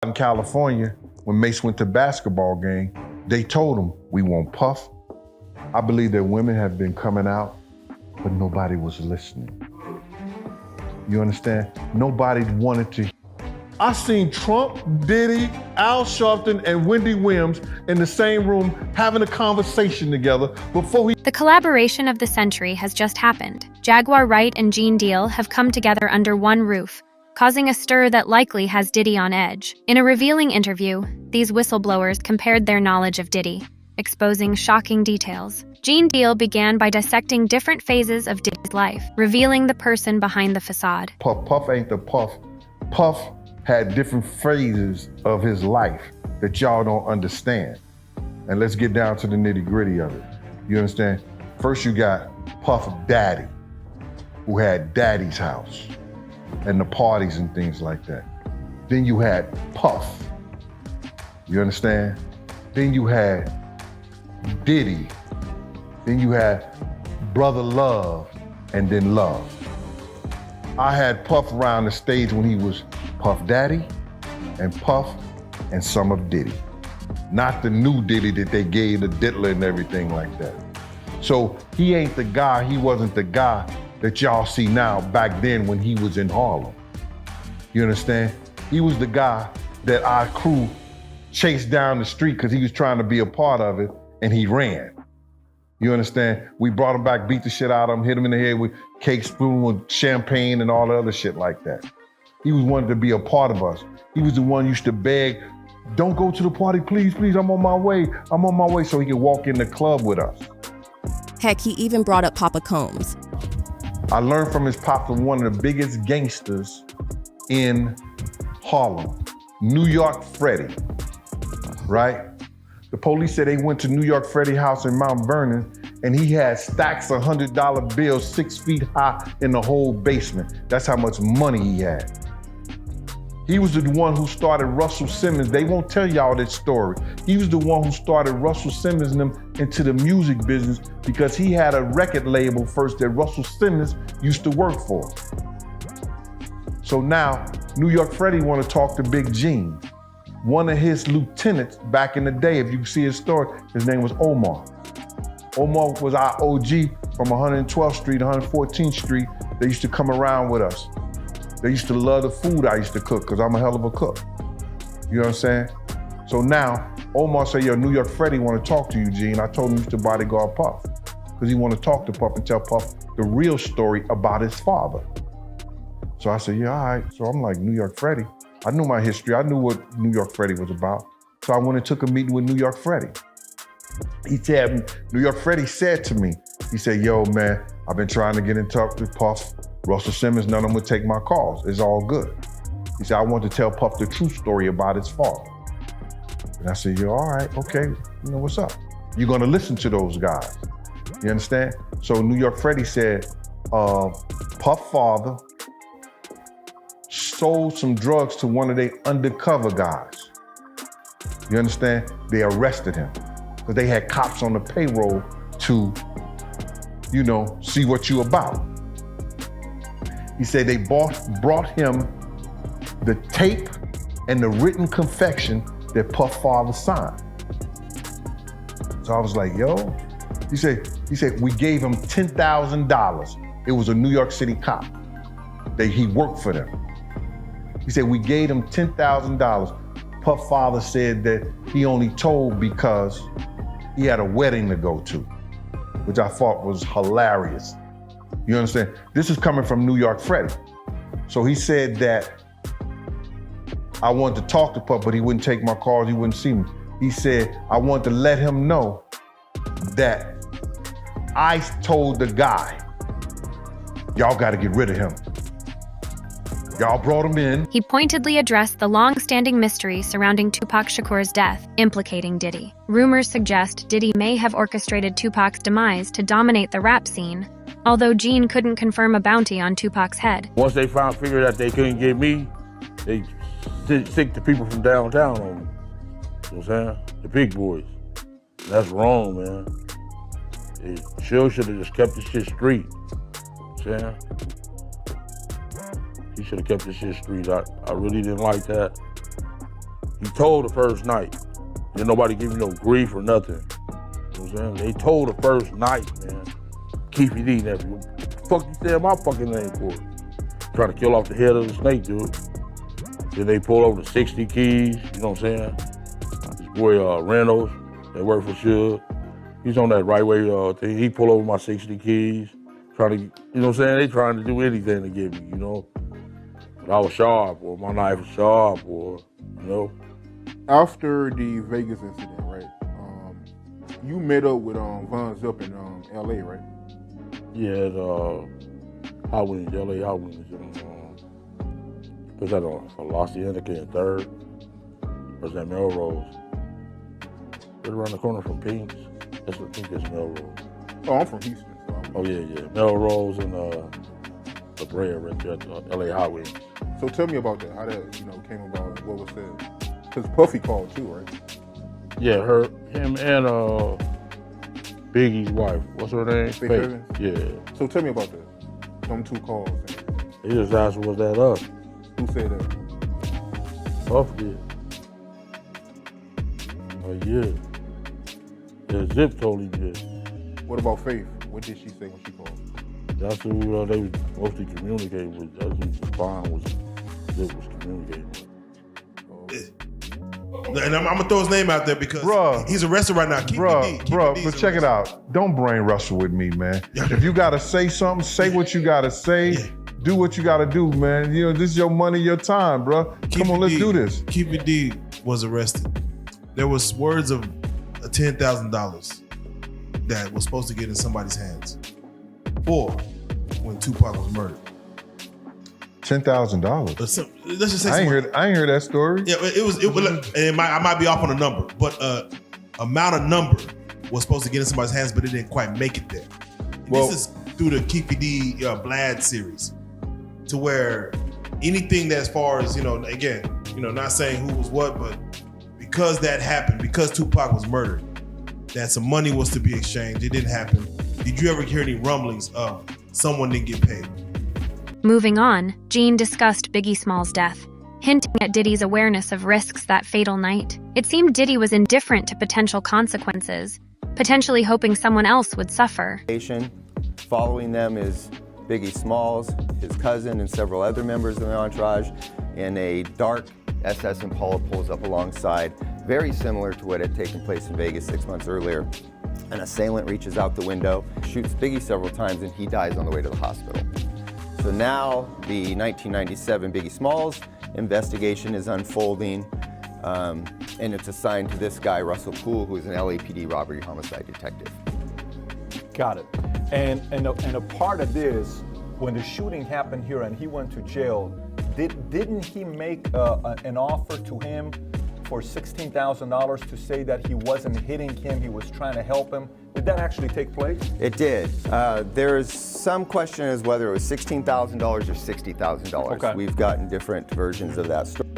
In California, when Mace went to basketball game, they told him, we want Puff. I believe that women have been coming out, but nobody was listening. You understand? Nobody wanted to. I seen Trump, Diddy, Al Sharpton, and Wendy Williams in the same room having a conversation together before he... The collaboration of the century has just happened. Jaguar, Wright, and Gene Deal have come together under one roof, causing a stir that likely has Diddy on edge. In a revealing interview, these whistleblowers compared their knowledge of Diddy, exposing shocking details. Gene Deal began by dissecting different phases of Diddy's life, revealing the person behind the facade. Puff ain't the Puff. Puff had different phases of his life that y'all don't understand. And let's get down to the nitty-gritty of it. You understand? First you got Puff Daddy, who had Daddy's house and the parties and things like that. Then you had Puff. You understand? Then you had Diddy. Then you had Brother Love, and then Love. I had Puff around the stage when he was Puff Daddy and Puff and some of Diddy. Not the new Diddy that they gave the diddler and everything like that. So he ain't the guy, he wasn't the guy that y'all see now back then when he was in Harlem. You understand? He was the guy that our crew chased down the street because he was trying to be a part of it and he ran. You understand? We brought him back, beat the shit out of him, hit him in the head with cake spoon, with champagne and all the other shit like that. He was wanted to be a part of us. He was the one who used to beg, don't go to the party, please, please, I'm on my way, so he could walk in the club with us. Heck, he even brought up Papa Combs. I learned from his papa, one of the biggest gangsters in Harlem, New York Freddie, right? The police said they went to New York Freddie's house in Mount Vernon and he had stacks of $100 bills 6 feet high in the whole basement. That's how much money he had. He was the one who started Russell Simmons. They won't tell y'all that story. He was the one who started Russell Simmons and them into the music business because he had a record label first that Russell Simmons used to work for. So now, New York Freddie want to talk to Big Gene. One of his lieutenants back in the day, if you see his story, his name was Omar. Omar was our OG from 112th Street, 114th Street. They used to come around with us. They used to love the food I used to cook because I'm a hell of a cook. You know what I'm saying? So now, Omar said, yo, New York Freddie want to talk to you, Gene. I told him he used to bodyguard Puff because he want to talk to Puff and tell Puff the real story about his father. So I said, yeah, all right. So I'm like, New York Freddie. I knew my history. I knew what New York Freddie was about. So I went and took a meeting with New York Freddie. He said, New York Freddie said to me, he said, yo, man, I've been trying to get in touch with Puff. Russell Simmons, none of them would take my calls. It's all good. He said, I want to tell Puff the true story about his father. And I said, yo, all right, okay, you know what's up. You're gonna listen to those guys. You understand? So New York Freddie said, Puff father sold some drugs to one of their undercover guys. You understand? They arrested him because they had cops on the payroll to, you know, see what you about. He said they brought him the tape and the written confession that Puff father signed. So I was like, yo, he said, we gave him $10,000. It was a New York City cop. He worked for them. He said, we gave him $10,000. Puff father said that he only told because he had a wedding to go to, which I thought was hilarious. You understand? This is coming from New York Freddie. So he said that I wanted to talk to Puff, but he wouldn't take my calls, he wouldn't see me. He said, I want to let him know that I told the guy, y'all got to get rid of him. Y'all brought him in. He pointedly addressed the long-standing mystery surrounding Tupac Shakur's death, implicating Diddy. Rumors suggest Diddy may have orchestrated Tupac's demise to dominate the rap scene, although Gene couldn't confirm a bounty on Tupac's head. Once they figured out they couldn't get me, they stick the people from downtown on me. You know what I'm saying? The big boys. That's wrong, man. They sure should have just kept this shit street. You know what I'm saying? He should have kept this shit street. I really didn't like that. He told the first night. Didn't nobody give me no grief or nothing. You know what I'm saying? They told the first night, man. Keep it eating nephew. What the fuck you said my fucking name for? Trying to kill off the head of the snake, dude. Then they pulled over the 60 keys, you know what I'm saying? This boy Reynolds, that worked for Suge. He's on that right way thing. He pulled over my 60 keys, trying to, you know what I'm saying? They trying to do anything to get me, you know? But I was sharp, or my knife was sharp, or, you know? After the Vegas incident, right? You met up with Von Zup in LA, right? Yeah, Hot Wings, LA Hot Wings. Was that on Hacienda in third? Or was that Melrose? Right around the corner from Pink's. I think it's Melrose. Oh, I'm from Houston. So yeah. Melrose and La Brea right there at LA Hot Wings. So tell me about that. How that came about. What was said? Because Puffy called too, right? Yeah, him and Biggie's wife. What's her name? Faith Evans? Yeah. So tell me about that. Them two calls. He just asked, was that us? Who said that? Puff did. Oh yeah. Yeah, Zip told him this. What about Faith? What did she say when she called? That's who they was mostly communicating with. That's who Vaughn was, Zip was communicating with. And I'm gonna throw his name out there because he's arrested right now. But check it out. Don't brain rustle with me, man. If you gotta say something, say what you gotta say. Yeah. Do what you gotta do, man. You know, this is your money, your time, bro. Come on, let's do this. Keep It D was arrested. There was words of $10,000 that was supposed to get in somebody's hands. Or when Tupac was murdered. $10,000. Let's just say I ain't heard that story. Yeah, I might be off on a number, but amount of number was supposed to get in somebody's hands, but it didn't quite make it there. This is through the Keep It D Blad series, to where anything that, as far as again, not saying who was what, but because that happened, because Tupac was murdered, that some money was to be exchanged. It didn't happen. Did you ever hear any rumblings of someone didn't get paid? Moving on, Gene discussed Biggie Small's death, hinting at Diddy's awareness of risks that fatal night. It seemed Diddy was indifferent to potential consequences, potentially hoping someone else would suffer. Following them is Biggie Smalls, his cousin, and several other members of the entourage, and a dark SS Impala pulls up alongside, very similar to what had taken place in Vegas 6 months earlier. An assailant reaches out the window, shoots Biggie several times, and he dies on the way to the hospital. So now the 1997 Biggie Smalls investigation is unfolding, and it's assigned to this guy, Russell Poole, who is an LAPD robbery homicide detective. Got it. And a part of this, when the shooting happened here and he went to jail, didn't he make an offer to him for $16,000 to say that he wasn't hitting him, he was trying to help him? Did that actually take place? It did. There is some question as whether it was $16,000 or $60,000. Okay. We've gotten different versions of that story.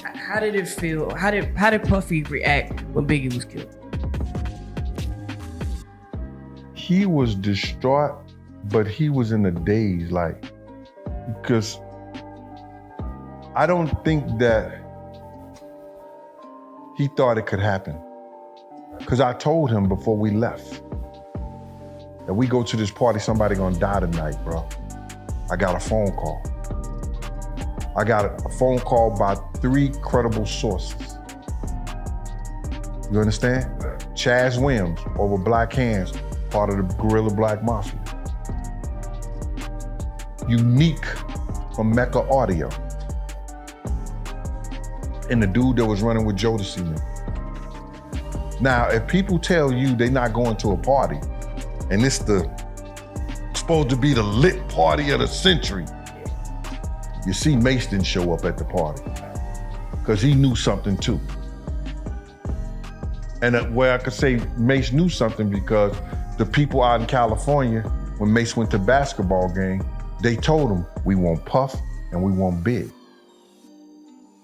How did it feel? How did Puffy react when Biggie was killed? He was distraught, but he was in a daze, because I don't think that he thought it could happen. Because I told him before we left that we go to this party, somebody gonna die tonight, bro. I got a phone call. I got a phone call by 3 credible sources. You understand? Chaz Williams over Black Hands, part of the Guerrilla Black Mafia. Unique from Mecca Audio. And the dude that was running with Jodeci. Now, if people tell you they're not going to a party, and it's supposed to be the lit party of the century, you see Mace didn't show up at the party because he knew something too. And where I could say Mace knew something because the people out in California, when Mace went to basketball game, they told him, we want Puff and we want Big.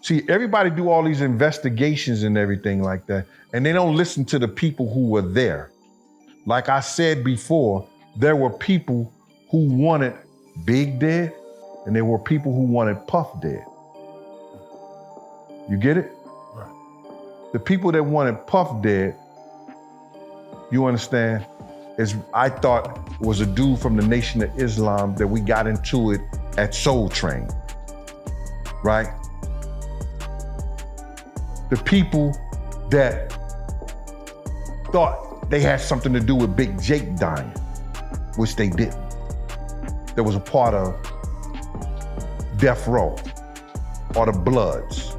See, everybody do all these investigations and everything like that, and they don't listen to the people who were there. Like I said before, there were people who wanted Big dead, and there were people who wanted Puff dead. You get it? The people that wanted Puff dead, you understand, I thought was a dude from the Nation of Islam that we got into it at Soul Train, right? The people that thought they had something to do with Big Jake dying, which they didn't. That was a part of Death Row or the Bloods.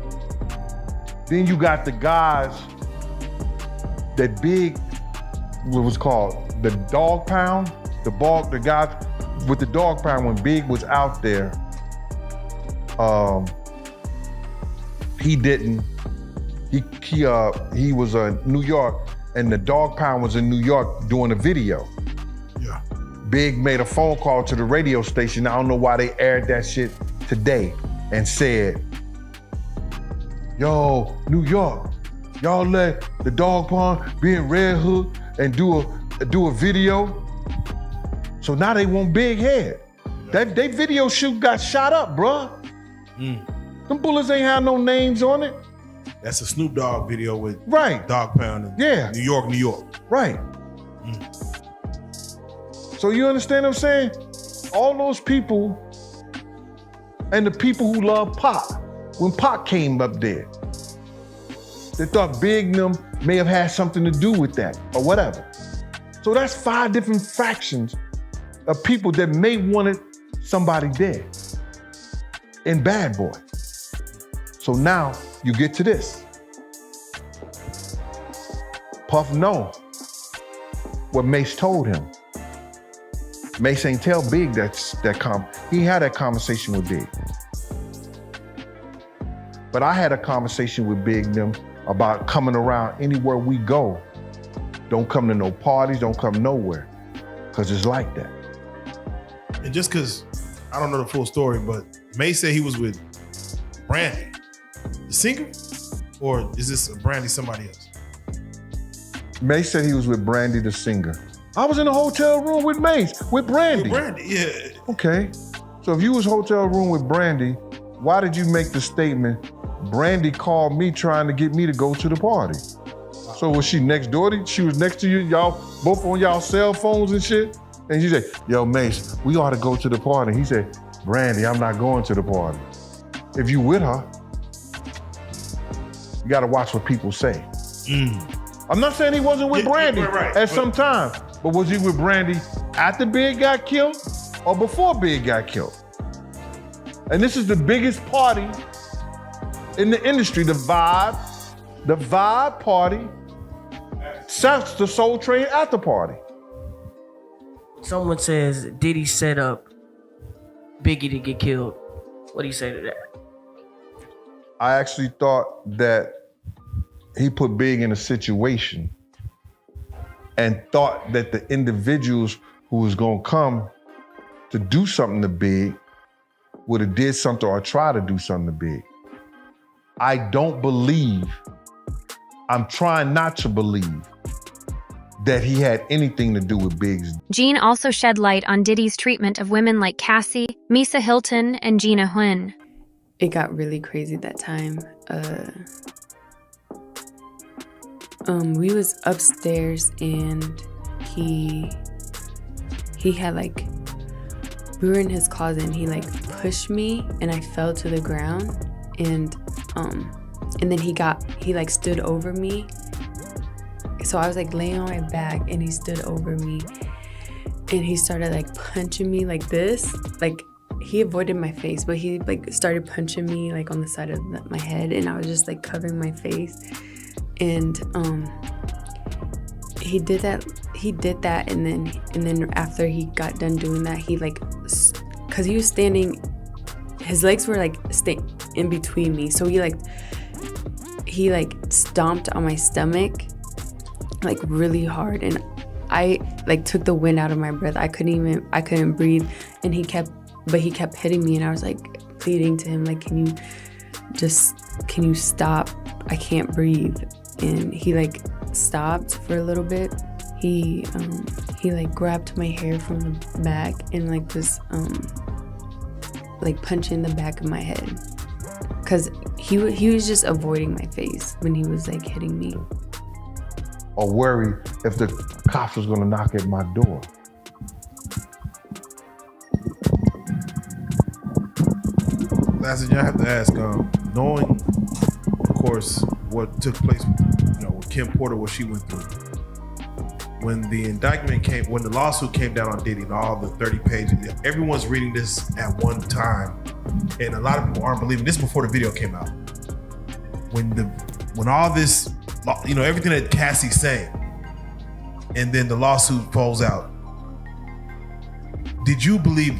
Then you got the guys that Big, what was called the Dog Pound, the guys with the Dog Pound when Big was out there. He was in New York, and the Dog Pound was in New York doing a video. Yeah. Big made a phone call to the radio station. I don't know why they aired that shit today, and said, "Yo, New York, y'all let the Dog Pound be in Red Hook and do a video." So now they want Big head. That they video shoot got shot up, bruh. Them bullets ain't have no names on it. That's a Snoop Dogg video with Right. Dog Pound in Yeah. New York, New York. Right. So you understand what I'm saying? All those people and the people who love Pac, when Pac came up there, they thought Big and them may have had something to do with that or whatever. So that's 5 different factions of people that may wanted somebody dead in Bad Boy. So now you get to this. Puff know what Mace told him. Mace ain't tell Big he had that conversation with Big. But I had a conversation with Big and them about coming around anywhere we go. Don't come to no parties, don't come nowhere. Cause it's like that. And just because I don't know the full story, but May said he was with Brandy, the singer? Or is this Brandy somebody else? Mace said he was with Brandy the singer. I was in a hotel room with Mace, with Brandy. With Brandy, yeah. Okay. So if you was hotel room with Brandy, why did you make the statement, Brandy called me trying to get me to go to the party? So was she next door to you? She was next to you, y'all both on y'all cell phones and shit? And she said, "Yo, Mace, we ought to go to the party." He said, "Brandy, I'm not going to the party." If you with her, you gotta watch what people say. I'm not saying he wasn't with Brandy at some time, but was he with Brandy after Big got killed or before Big got killed? And this is the biggest party in the industry, the Vibe party, that's the Soul Train after party. Someone says Diddy set up Biggie to get killed. What do you say to that? I actually thought that he put Big in a situation and thought that the individuals who was gonna come to do something to Big would have did something or try to do something to Big. I don't believe, I'm trying not to believe that he had anything to do with Big's. Gene also shed light on Diddy's treatment of women like Cassie, Misa Hilton, and Gina Huynh. It got really crazy that time. We was upstairs and he had like, we were in his closet and he like pushed me and I fell to the ground and then he like stood over me. So I was like laying on my back and he stood over me and he started like punching me like this. Like he avoided my face, but he like started punching me like on the side of my head and I was just like covering my face. And he did that and then after he got done doing that, he like, cause he was standing, his legs were like in between me. So he like stomped on my stomach like really hard and I like took the wind out of my breath. I couldn't breathe and he kept hitting me and I was like pleading to him like, can you stop? I can't breathe. And he like stopped for a little bit. He like grabbed my hair from the back and like was like punching the back of my head. Cause he was just avoiding my face when he was like hitting me. Or worried if the cops was gonna knock at my door. Last thing I have to ask, knowing, of course, what took place, with Kim Porter, what she went through. When the lawsuit came down on Diddy and all the 30 pages, everyone's reading this at one time, and a lot of people aren't believing this before the video came out. When all this, everything that Cassie's saying, and then the lawsuit falls out. Did you believe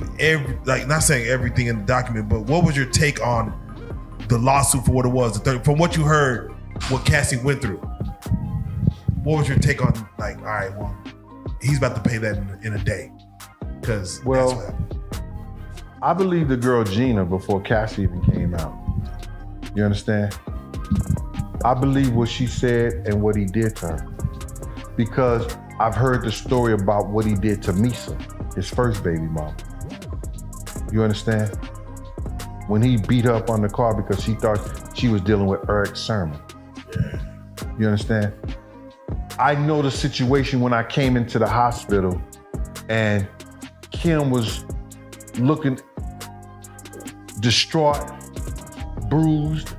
not saying everything in the document, but what was your take on the lawsuit for what it was? From what you heard, what Cassie went through, what was your take on all right, well, he's about to pay that in a day? Because that's what happened. I believe the girl Gina before Cassie even came out. You understand? I believe what she said and what he did to her. Because I've heard the story about what he did to Misa, his first baby mama. You understand? When he beat her up on the car because she thought she was dealing with Eric Sermon. Yeah. You understand? I know the situation when I came into the hospital and Kim was looking distraught, bruised.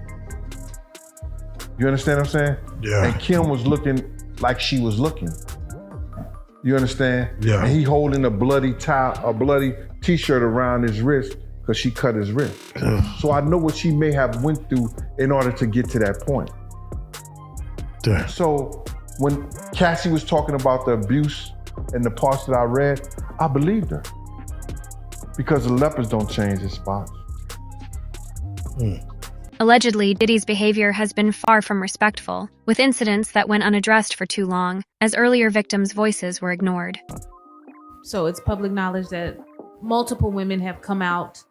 You understand what I'm saying? Yeah. And Kim was looking like she was looking. You understand? Yeah. And he holding a bloody t-shirt around his wrist because she cut his wrist. So I know what she may have went through in order to get to that point. Damn. So when Cassie was talking about the abuse and the parts that I read, I believed her. Because the lepers don't change their spots. Allegedly, Diddy's behavior has been far from respectful, with incidents that went unaddressed for too long, as earlier victims' voices were ignored. So it's public knowledge that multiple women have come out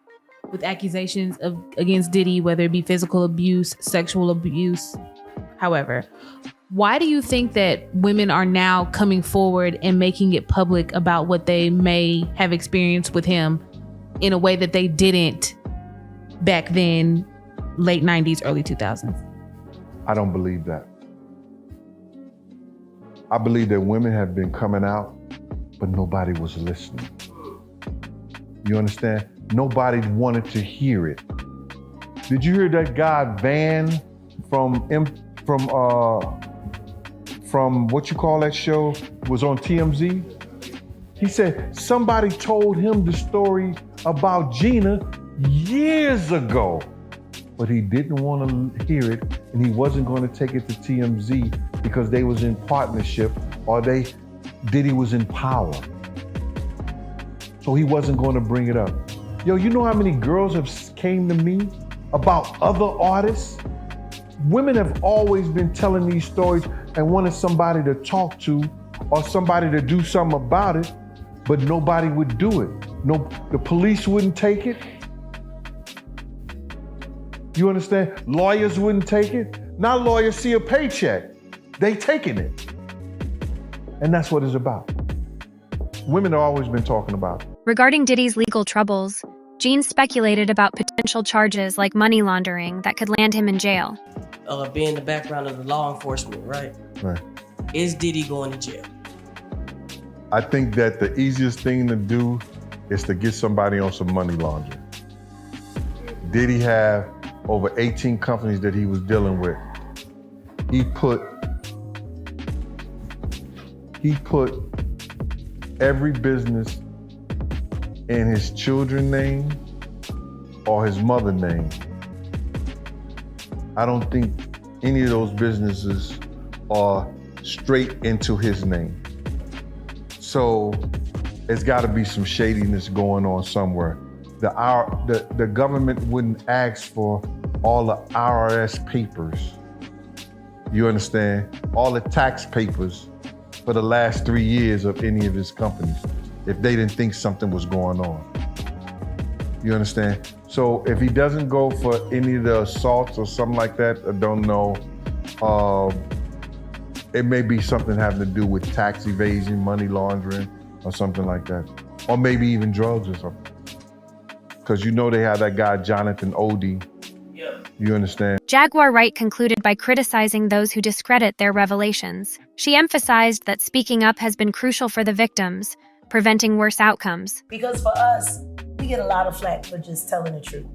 with accusations against Diddy, whether it be physical abuse, sexual abuse. However, why do you think that women are now coming forward and making it public about what they may have experienced with him in a way that they didn't back then, late 90s, early 2000s? I don't believe that. I believe that women have been coming out, but nobody was listening. You understand? Nobody wanted to hear it. Did you hear that guy Van from what you call that show was on TMZ? He said somebody told him the story about Gina years ago, but he didn't want to hear it, and he wasn't going to take it to TMZ because they was in partnership or Diddy was in power. So he wasn't going to bring it up. Yo, you know how many girls have came to me about other artists? Women have always been telling these stories and wanted somebody to talk to or somebody to do something about it, but nobody would do it. No, the police wouldn't take it. You understand? Lawyers wouldn't take it. Now lawyers see a paycheck. They taking it. And that's what it's about. Women have always been talking about it. Regarding Diddy's legal troubles, Gene speculated about potential charges like money laundering that could land him in jail. Being the background of the law enforcement, right? Right. Is Diddy going to jail? I think that the easiest thing to do is to get somebody on some money laundering. Diddy have over 18 companies that he was dealing with. He put every business in his children's name or his mother's name. I don't think any of those businesses are straight into his name. So there's got to be some shadiness going on somewhere. The government wouldn't ask for all the IRS papers. You understand? All the tax papers for the last 3 years of any of his companies if they didn't think something was going on. You understand? So if he doesn't go for any of the assaults or something like that, I don't know. It may be something having to do with tax evasion, money laundering, or something like that. Or maybe even drugs or something. Because you know they have that guy, Jonathan Odie. Yep. You understand? Jaguar Wright concluded by criticizing those who discredit their revelations. She emphasized that speaking up has been crucial for the victims, preventing worse outcomes. Because for us, we get a lot of flack for just telling the truth.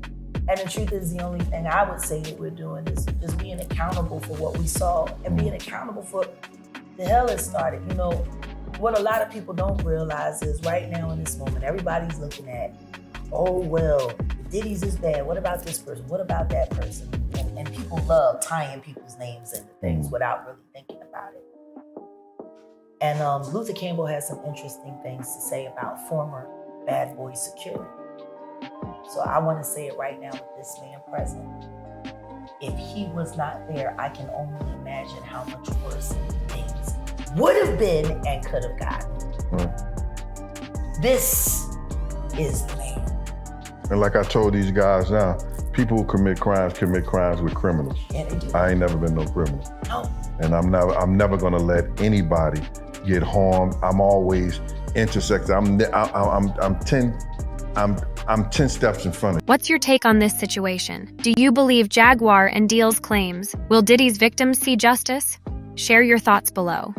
And the truth is the only thing I would say that we're doing is just being accountable for what we saw and being accountable for the hell it started. You know, what a lot of people don't realize is right now in this moment, everybody's looking at, oh, well, Diddy's is bad. What about this person? What about that person? And people love tying people's names into things without really thinking about it. And Luther Campbell has some interesting things to say about former bad boy security. So I want to say it right now with this man present. If he was not there, I can only imagine how much worse things would have been and could have gotten. This is the man. And like I told these guys now, people who commit crimes with criminals. Yeah, they do. I ain't never been no criminal. No. And I'm never gonna let anybody get harmed. I'm always intersected. I'm 10 steps in front of you. What's your take on this situation? Do you believe Jaguar and Deal's claims? Will Diddy's victims see justice? Share your thoughts below.